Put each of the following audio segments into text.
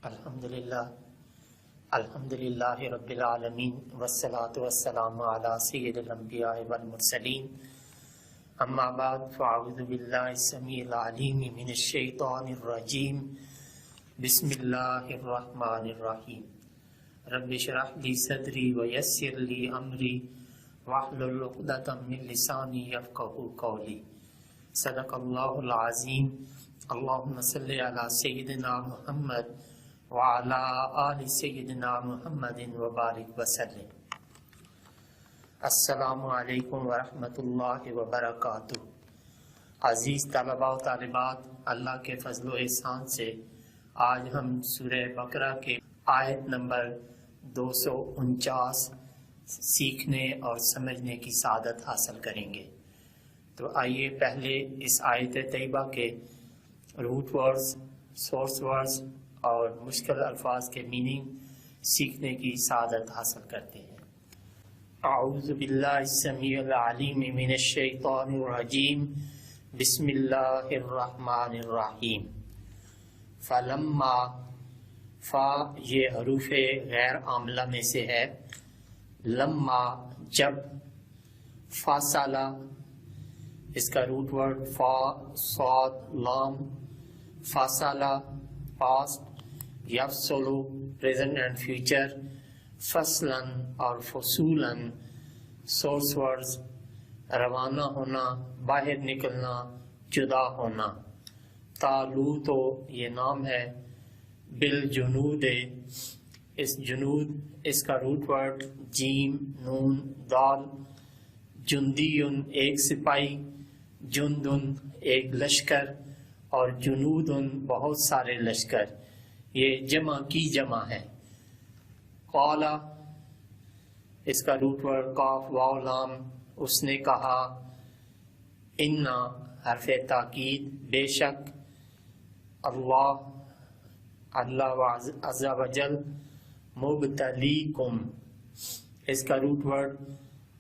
الحمدللہ رب العالمین والصلاة والسلام علی سید الانبیاء والمرسلین اما بعد فاعوذ باللہ السمیع العلیم من الشیطان الرجیم بسم اللہ الرحمن الرحیم رب اشرح لی صدری ویسر لی امری واحلل عقدۃ من لسانی یفقهوا قولی صدق اللہ العظیم اللہم صلی علی سیدنا محمد وعلی آل سیدنا محمد وبارک وسلم۔ السلام علیکم ورحمۃ اللہ وبرکاتہ۔ عزیز طلباء و طالبات، اللہ کے فضل و احسان سے آج ہم سورہ بقرہ کے آیت نمبر 249 سیکھنے اور سمجھنے کی سعادت حاصل کریں گے۔ تو آئیے پہلے اس آیت طیبہ کے روٹ ورڈز، سورس ورڈز اور مشکل الفاظ کے میننگ سیکھنے کی سعادت حاصل کرتے ہیں۔ اعوذ باللہ السمیع العلیم من الشیطان الرجیم بسم اللہ الرحمن الرحیم۔ فلما، فا یہ حروف غیر عاملہ میں سے ہے۔ لما جب، فاصلہ اس کا روٹ ورڈ فا صاد لام، فاصلہ پاسٹ، یفصلو پریزنٹ اینڈ فیوچر، فصلاً اور فصولاً سورس ورڈز روانہ ہونا، باہر نکلنا، جدا ہونا۔ طالوتو یہ نام ہے۔ بالجنود اس جنود اس کا روٹ ورڈ جیم نون دال۔ جندیٌ ایک سپاہی، جندن ایک لشکر، اور جنودن بہت سارے لشکر، یہ جمع کی جمع ہے۔ قالا اس کا روٹ ورڈ قاف واو لام، اس نے کہا۔ انا حرف تاکید بے شک، اللہ عز و جل، مبتلیکم اس کا روٹ ورڈ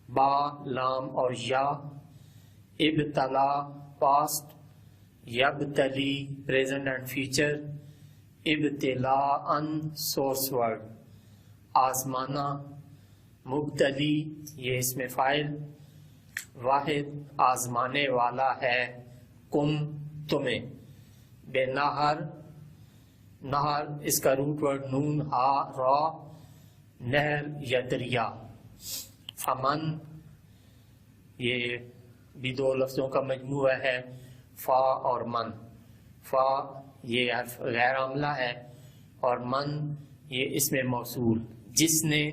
با لام اور یا، ابتلا پاسٹ، یبتلی پریزنٹ اینڈ فیوچر، ابتلاءً سورس ورڈ آزمانا، مبتلی یہ اس میں فاعل، واحد آزمانے والا ہے، کم تمہیں۔ بے نہر، نہر اس کا روٹ ورڈ نون ہا را، نہر یا دریا۔ فمن یہ بھی دو لفظوں کا مجموعہ ہے، فا اور من۔ فا یہ حرف غیر عاملہ ہے اور من یہ اسم موصول۔ جس نے،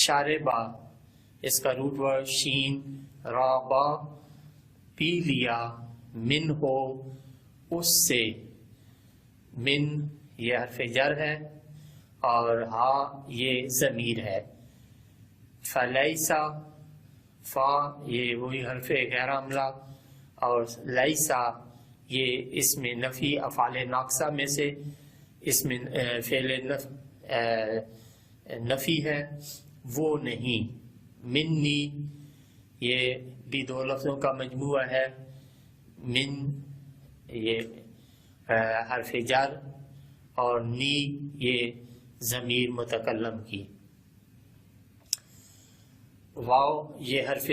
شاربا اس کا روٹ ورڈ شین را با، پی لیا، من ہو اس سے، من یہ حرف جر ہے اور ہا یہ ضمیر ہے۔ فلیسا، فا یہ وہی حرف غیر عاملہ اور لیسا یہ اسم نفی افعال ناقصہ میں سے اسم فعل نفی ہے، وہ نہیں۔ منی یہ بھی دو لفظوں کا مجموعہ ہے، من یہ حرف جر اور نی یہ ضمیر متکلم کی۔ واو یہ حرف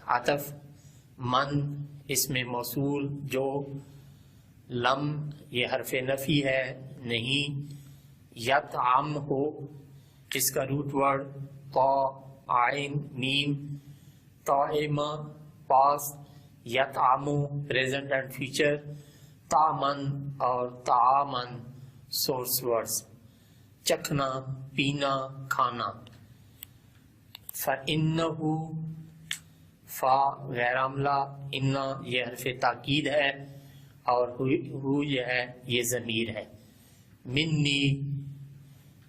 عطف، من اس میں موصول جو، لم یہ حرف نفی ہے نہیں، یطعم ہو اس کا روٹ ورڈ طا عین میم، طعمہ پاسٹ، یطعمو پریزنٹ اینڈ فیوچر، طعمن اور طعامن سورس ورڈز چکھنا، پینا، کھانا۔ فَإِنَّهُ فا غیر عاملہ، انا یہ حرف تاکید ہے اور ہو یہ ہے یہ ضمیر ہے۔ منی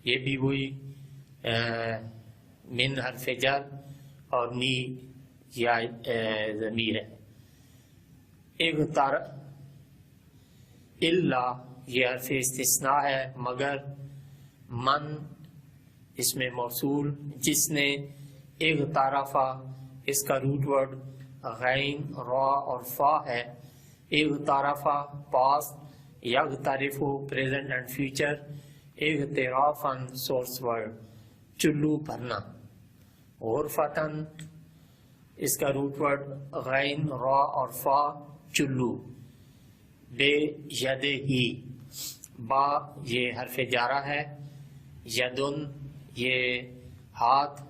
یہ بھی وہی من حرف جر اور نی یا ضمیر ہے۔ اغتر الا یہ حرف استثناء ہے مگر، من اس میں موصول جس نے، اغترفا اس کا روٹ ورڈ غین را اور فا ہے، اغترفا پاسٹ، یغترفو پریزنٹ اینڈ فیوچر، اغترافن سورس ورڈ چلو بھرنا، غرفتن اس کا روٹ ورڈ غین را اور فا چلو، بے ید ہی با یہ حرف جارہ ہے، یدن یہ ہاتھ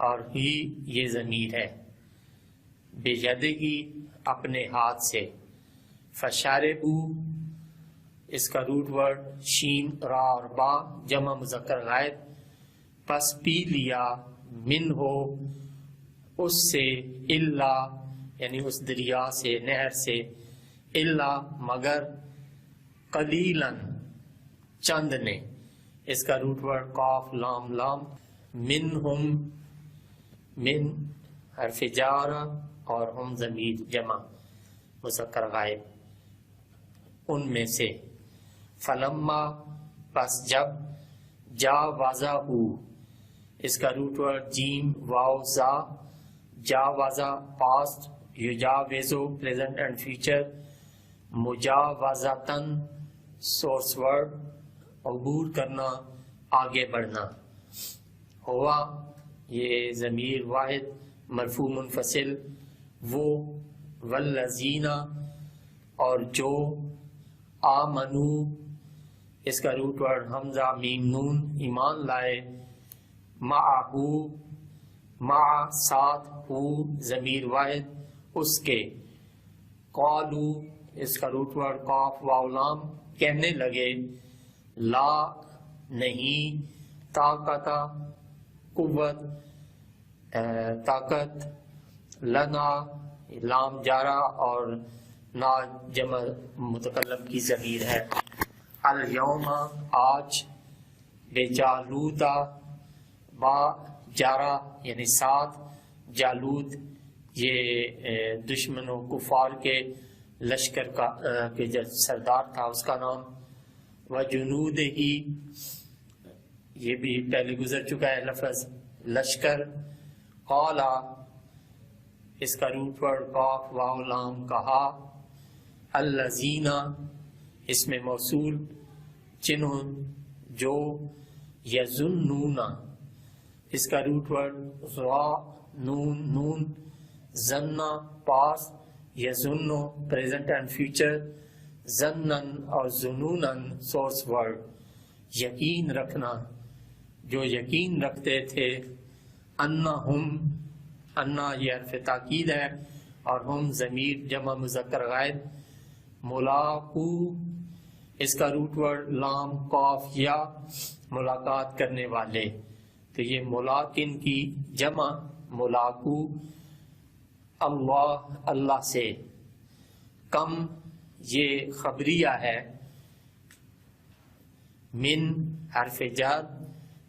اور ہی یہ ضمیر ہے، بے ید ہی اپنے ہاتھ سے، فشاربو اس کا روٹ ورڈ شین را اور با جمع مذکر غائب، پس پی لیا، من ہو اس سے، الا یعنی اس دریا سے نہر سے، الا مگر، قلیلاً چند نے اس کا روٹ ورڈ قاف لام لام، منہم من حرف جارہ اور ہم ضمیر جمع مذکر غائب، ان میں سے، فلما پس جب، جا وازا اس کا روٹ ورڈ جیم واو زا، جا وازا پاسٹ، یجاوزو پریزنٹ اینڈ فیوچر، مجاوزتن سورس ورڈ عبور کرنا، آگے بڑھنا، ہوا یہ ضمیر واحد مرفوع منفصل، وہ، والذین اور جو، آمنو اس کا روٹ ورڈ حمزہ میم نون ایمان لائے، معہو مع ساتھ، ہو ضمیر واحد اس کے، قالو اس کا روٹ ورڈ قاف واو لام کہنے لگے، لا نہیں، طاقت قوت طاقت، لنا لام جارہ اور نا جمع متکلم کی ضمیر ہے، الیوم آج، بجالوتا با جارہ یعنی ساتھ، جالوت یہ دشمنوں کفار کے لشکر کا کے جو سردار تھا اس کا نام، وجنود ہی یہ بھی پہلے گزر چکا ہے لفظ لشکر، قالا اس کا روٹ ورڈ قاف واو لام کہا، الذین اس میں موصول، جنہوں جو، یظنون اس کا روٹ ورڈ را نون نون، ظنا پاس، یظنو پریزنٹ اینڈ فیوچر، ظنن اور ظنونن سورس ورڈ، یقین رکھنا، جو یقین رکھتے تھے، انہم انا یہ حرف تاکید ہے اور ہم ضمیر جمع مذکر غائب، ملاقو اس کا روٹ ورڈ لام قاف یا ملاقات کرنے والے، تو یہ ملاقن کی جمع ملاقو، اللہ اللہ سے، کم یہ خبریہ ہے، من حرف جر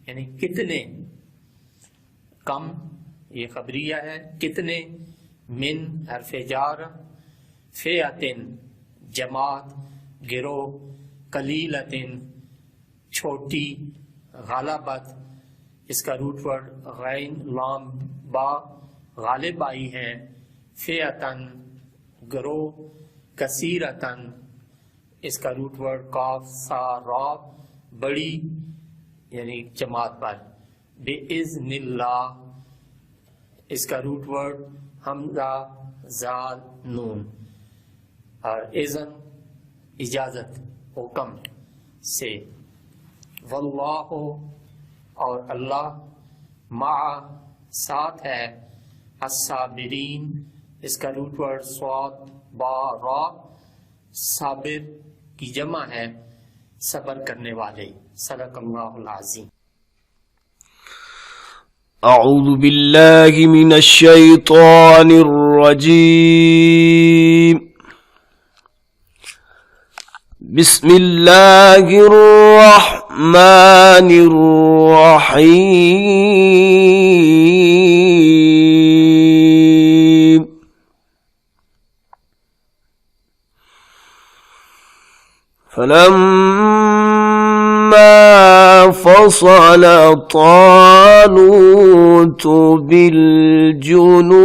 یعنی کتنے، کم یہ خبریہ ہے کتنے، من حرف جار، فئتن جماعت گروہ، قلیلتن چھوٹی، غلبت اس کا روٹ ورڈ غین لام با غالب آئی ہے، فئتن گروہ، کثیرتن اس کا روٹ ورڈ قاف سا را بڑی یعنی جماعت پر، بِإِذْنِ اللہ اس کا روٹ ورڈ حمزہ زال نون، اور اذن اجازت حکم سے، واللہ اور اللہ، مع ساتھ ہے، الصابرین اس کا روٹ ورڈ صاد با را، صابر کی جمع ہے صبر کرنے والے، صدق اللہ العظیم۔ اعوذ باللہ من الشیطان الرجیم، بسم اللہ الرحمن الرحیم، فلما فصل طالوت بالجنود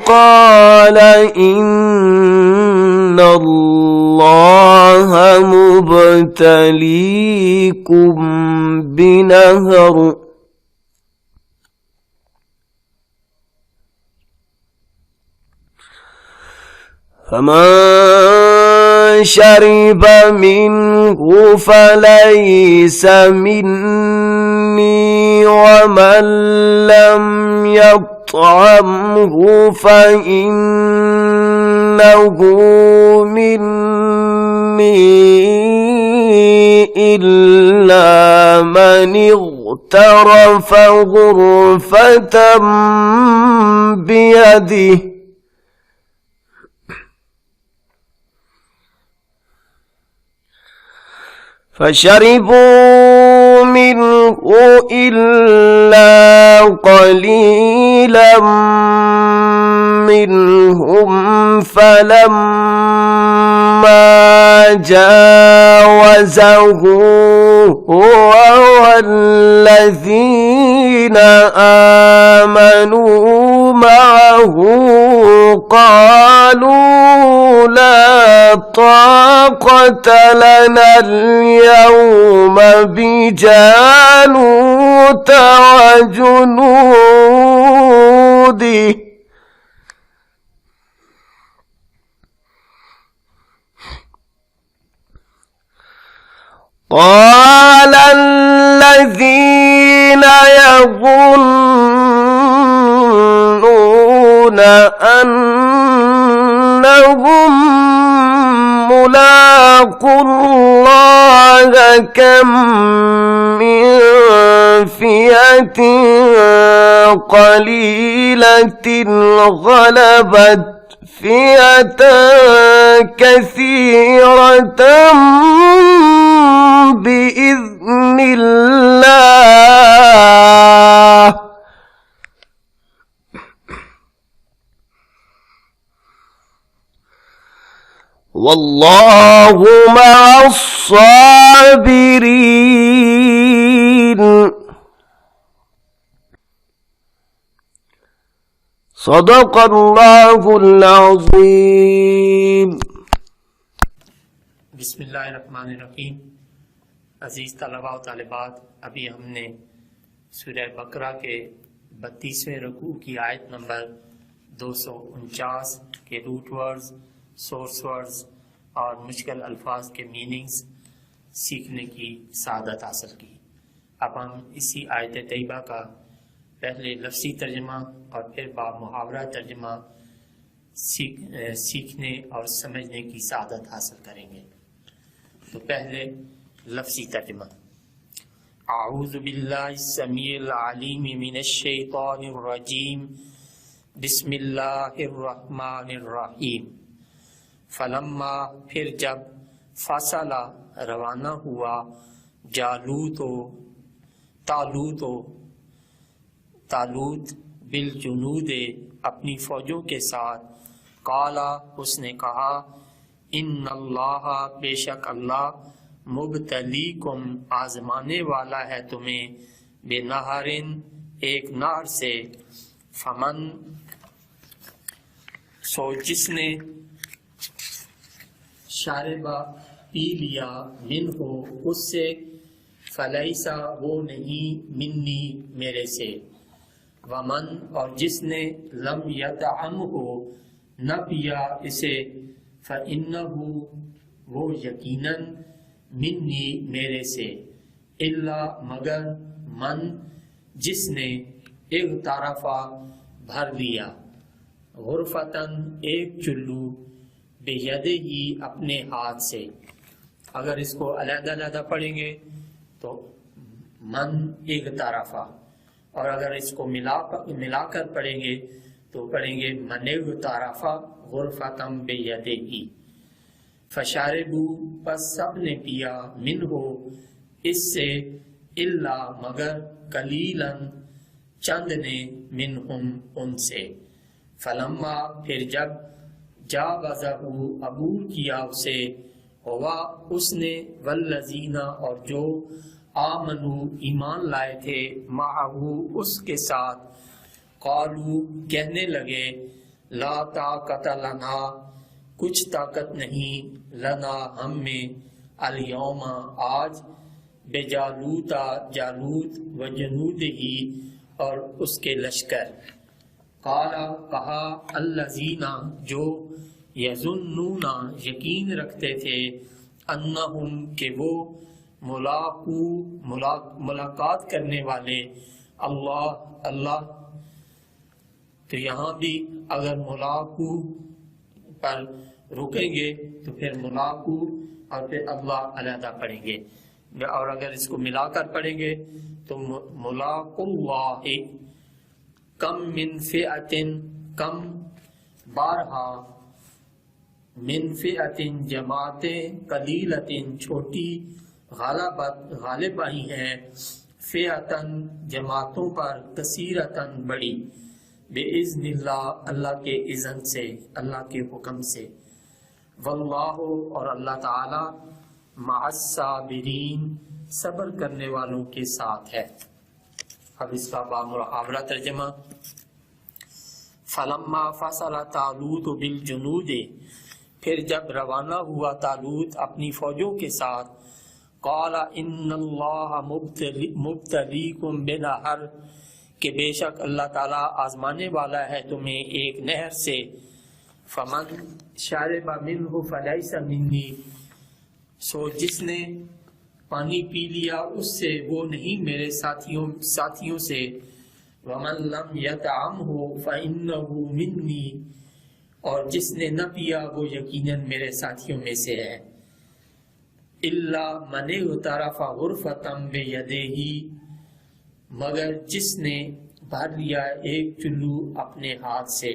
قال إن الله مبتليكم بنهر فمن شرب منه فليس مني ومن لم يطعمه فإنه مني إلا من اغترف غرفة بيده فشربوا منه إلا قليلا منهم فلما جاوزه هو والذين آمنوا معه قالوا لا طاقة لنا اليوم بجالوت وجنوده قال الذين يظنون أنهم ملاقو الله كم من فئة قليلة غلبت فئة كثيرة بإذن الله والله مع الصابرين صدق اللہ العظیم۔ بسم اللہ الرحمن الرحیم۔ عزیز طلباء و طالبات، ابھی ہم نے سورہ بقرہ کے 32ویں رکوع کی آیت نمبر 249 کے روٹ ورڈز، سورس ورڈز اور مشکل الفاظ کے میننگز سیکھنے کی سعادت حاصل کی۔ اب ہم اسی آیت طیبہ کا پہلے لفظی ترجمہ اور پھر با محاورہ ترجمہ سیکھنے اور سمجھنے کی سعادت حاصل کریں گے۔ تو پہلے لفظی ترجمہ۔ اعوذ باللہ السمیع العلیم من الشیطان الرجیم، بسم اللہ الرحمن الرحیم۔ فلما پھر جب، فصلہ روانہ ہوا، طالوت بالجنود اپنی فوجوں کے ساتھ، قالا اس نے کہا، ان اللہ بے شک اللہ، مبتلیکم آزمانے والا ہے تمہیں، بنہرن ایک نہر سے، فمن سو جس نے، شاربہ پی لیا، من ہو اس سے، فلیسا وہ نہیں، منی میرے سے، ومن اور جس نے، لم یطعم ہو نہ پیا اسے، فإنہ وہ یقیناً، منی میرے سے، الا مگر، من جس نے، اغترفا بھر لیا، غرفتن ایک چلو، بیدہی اپنے ہاتھ سے۔ اگر اس کو علیحدہ علیحدہ پڑھیں گے تو من اغترفا، اور اگر اس کو ملا کر پڑھیں گے تو پڑھیں گے من اغترفا غرفتم بیدہی۔ فشاربو پس سب نے پیا، منہو اس سے، الا مگر، قلیلاً چند نے، منہم ان سے۔ فلما پھر جب، جاوزہ عبور کیا اسے، ہوا اس نے، والذین اور جو، آمنو ایمان لائے تھے، معہو اس کے ساتھ، قالو کہنے لگے، لا طاقت لنا کچھ طاقت نہیں، لنا ہم میں، الیوم آج، بجالوتا جالوت، وجنودہ اور اس کے لشکر، قالا کہا، الذین جو، یظنون یقین رکھتے تھے، انہم کہ وہ، ملاقات کرنے والے، اللہ تو یہاں بھی اگر ملاقو پر رکیں گے تو پھر ملاقو اور پھر اللہ علیحدہ پڑھیں گے، اور اگر اس کو ملا کر پڑھیں گے تو ملاق اللہ، کم من فئۃ، کم بارہا، من فئۃ جماعتیں، قلیلۃ چھوٹی، غالب آئی ہیں، فئۃ جماعتوں پر، کثیرۃ بڑی، بِإِذْنِ اللہ اللہ کے اذن سے، اللہ کے حکم سے، واللہ اور اللہ تعالی، مع الصابرین صبر کرنے والوں کے ساتھ ہے۔ اب اس کا بامحاورہ ترجمہ، فلما فصل طالوت بالجنود، پھر جب روانہ ہوا طالوت اپنی فوجوں کے ساتھ، قال ان اللہ مبتلیکم بنہر، کہ بے شک اللہ تعالیٰ آزمانے والا ہے تمہیں ایک نہر سے، فمن شرب منہ فلیس منی، سو جس نے پانی پی لیا اس سے وہ نہیں میرے ساتھیوں سے، ومن لم یطعمہ فإنہ منی، اور جس نے نہ پیا وہ یقیناً میرے ساتھیوں میں سے ہے، الا من اغترف غرفۃ بیدہ، مگر جس نے بھر لیا ایک چلو اپنے ہاتھ سے،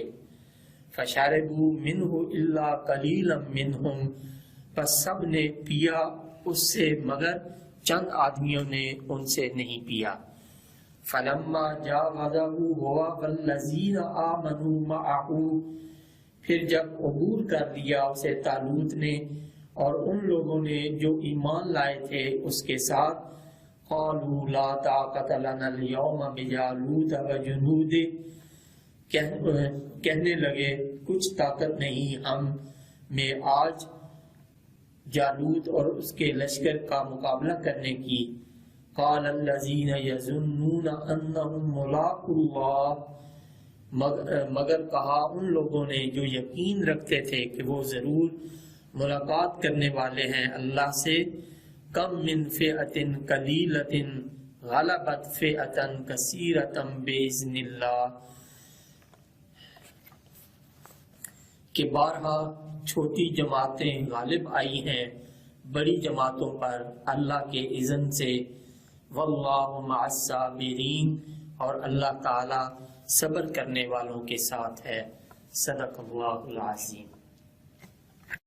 فشربوا منہ الا قلیلا منہم، پس سب نے پیا اس سے مگر چند آدمیوں نے ان سے نہیں پیا، فلما جاوزہ هو والذین آمنوا معہ، پھر جب عبور کر لیا اسے طالوت نے اور ان لوگوں نے جو ایمان لائے تھے اس کے ساتھ، قالوا لا طاقت لنا اليوم بجالوت وجنودہ، کہنے لگے کچھ طاقت نہیں ہم میں آج جالوت اور اس کے لشکر کا مقابلہ کرنے کی، قال الذین یظنون انہم ملاقو اللہ، مگر کہا ان لوگوں نے جو یقین رکھتے تھے کہ وہ ضرور ملاقات کرنے والے ہیں اللہ سے، کم من فئۃ قلیلۃ غلبت فئۃ کثیرۃ بإذن اللہ، کہ بارہا چھوٹی جماعتیں غالب آئی ہیں بڑی جماعتوں پر اللہ کے اذن سے، واللہ مع الصابرین اور اللہ تعالی صبر کرنے والوں کے ساتھ ہے۔ صدق اللہ العظیم۔